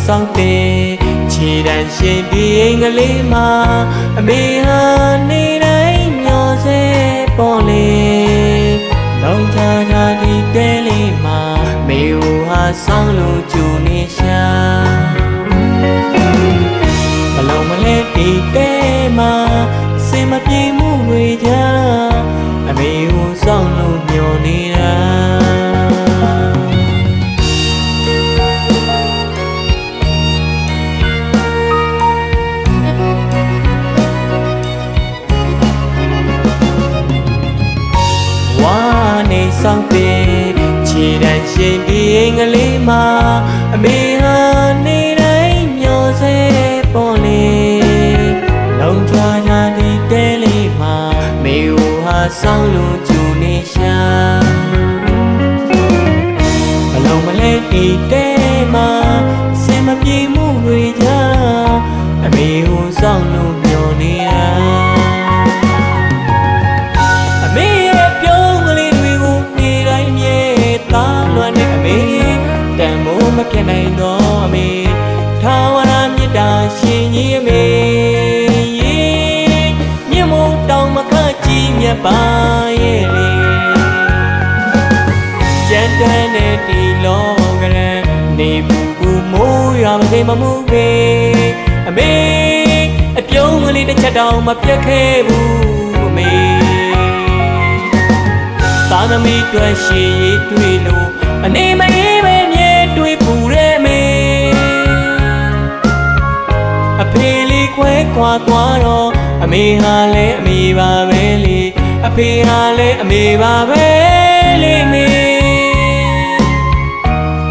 စောင့်တဲ့ခြေတန်းရှင်ဒီအိမ်ကလေးမှာအမေဟာနေတိုင်းမျောစေပေါ်လေလုံးချာချာဒီတဲလေးမှာမေဟူဟာဆောင်းလို့ကြိုနေရှာဘလုံးမလဲဒီတဲမှာစင်မပြေမှုတွေကြအမေဟူဆောင်းလို့မျောနေတာစောင့်တဲ့ခြေတန်းရှင်ဒီအိမ်ကလေးမှာအမေဟာနေတိုင်းမျောစေပေါ်လေလုံးချာချာဒီတဲလေးမှာမေဟူဟာဆောင်းလို့ကြိုနေရှာဘလုံးမလဲဒီတဲမှာစင်မပြေမှုတွေကြအမေဟူဆောင်းလို့မျောနေတာမပြတ်နိုင်တော့အမေထာဝရမြတ်တာရှင်ကြီးအမေမြတ်မို့တောင်မခကြည့်မြတ်ပါရဲ့လေကြံတန်းတဲ့ဒီလောကရန်နေဘူးမိုးရွာမသိမမှုပဲအမေအပြုံးကလေးတစ်ချက်တောင်မပြတ်ခဲ့ဘူးအမေသာသမီတွေ့ရှိရေးတွေ့လို့အနေမအေးပဲတွေ့ပူရဲမေအဖေလေးခွဲခွာသွားတော့အမေဟာလည်းအမေပါပဲလေအဖေဟာလည်းအမေပါပဲလေမေ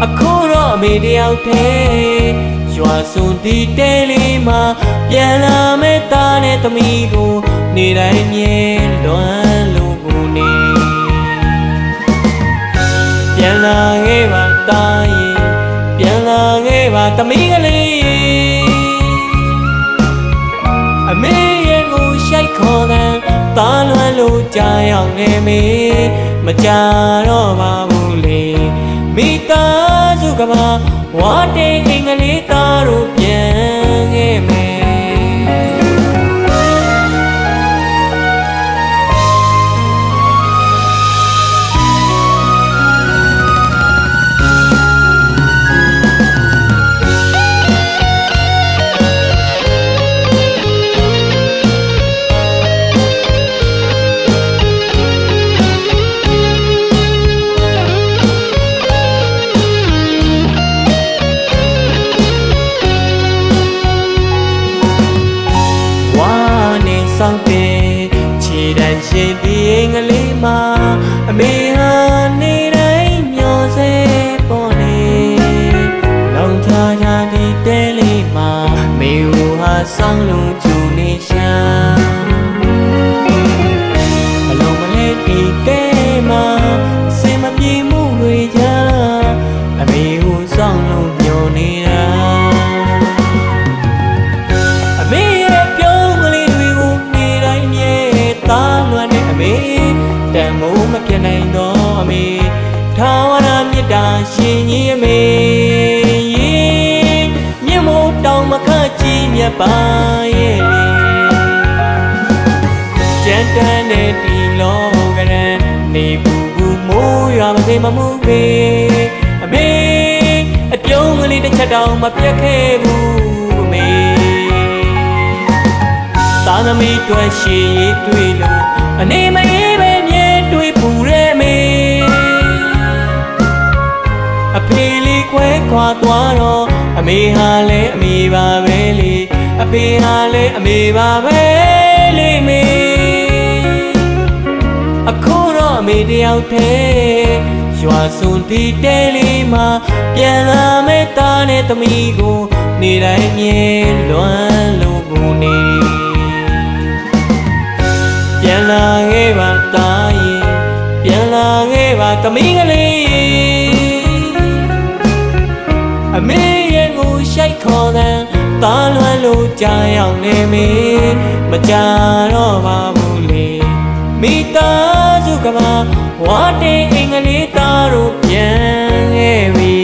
အခုတော့အမေတယောက်တည်းရွာစွန်ဒီတဲလေးမှာပြန်လာမဲ့သားနဲ့သမီးကိုနေတိုင်းမြဲလွမ်းလို့ကိုနေပြန်လာခဲ့ပါသားရင်ပြန်လာခဲ့ပါသမီးကလေးအမေရဲ့ကိုရှိုက်ခေါ်တဲ့သားလွမ်းလို့ကြာရောက်နေမေမကြာတော့ပါဘူးလေမိသားစုကပါဝါတေးအိမ်ကလေးသားတို့ပြန်ခဲ့မေစောင့်တဲ့ခြေတန်းရှင်ဒီအိမ်ကလေးမှာအမေဟာနေတိုင်းမျောစေပေါ်လေလုံးချာချာဒီတဲလေးမှာမေဟူဟာဆောင်းလို့ကြိုနေရှာဘလုံးမလဲဒီတဲမှာစင်မပြေမှုတွေကြအမေဟူဆောင်းလို့မျောနေတာတန်မိုးမပြတ်နိုင်တော့အမေထာဝရမြတ်တာရှင်ကြီးအမေမြတ်မို့တောင်မခကြည့်မြတ်ပါရဲ့လေကြံတန်းတဲ့ဒီလောကရန်နေဘူးမိုးရွာမသိမမှုပဲအမေအပြုံးကလေးတစ်ချက်တောင်မပြတ်ခဲ့ဘူးအမေသာသမီတွေ့ရှိရေးတွေ့လို့အနေမအေးပဲတွေ့ပူရဲမေအဖေလေးခွဲခွာသွားတော့အမေဟာလည်းအမေပါပဲလေအဖေဟာလည်းအမေပါပဲလေမေအခုတော့အမေတယောက်တည်း ရွာစွန်ဒီတဲလေးမှာပြန်လာမဲ့သားနဲ့သမီးကိုနေတိုင်းမြင်လွမ်းလို့ကိုနေပြန်လာခဲ့ပါသားရင်ပြန်လာခဲ့ပါသမီးကလေးအမေရဲ့ကိုရှိုက်ခေါ်တဲ့သားလွမ်းလို့ကြာရောက်နေမေမကြာတော့ပါဘူးလေမိသားစုကမှဝါတင်အင်္ဂလိပ်သားတို့ပြန်ခဲ့ပြီ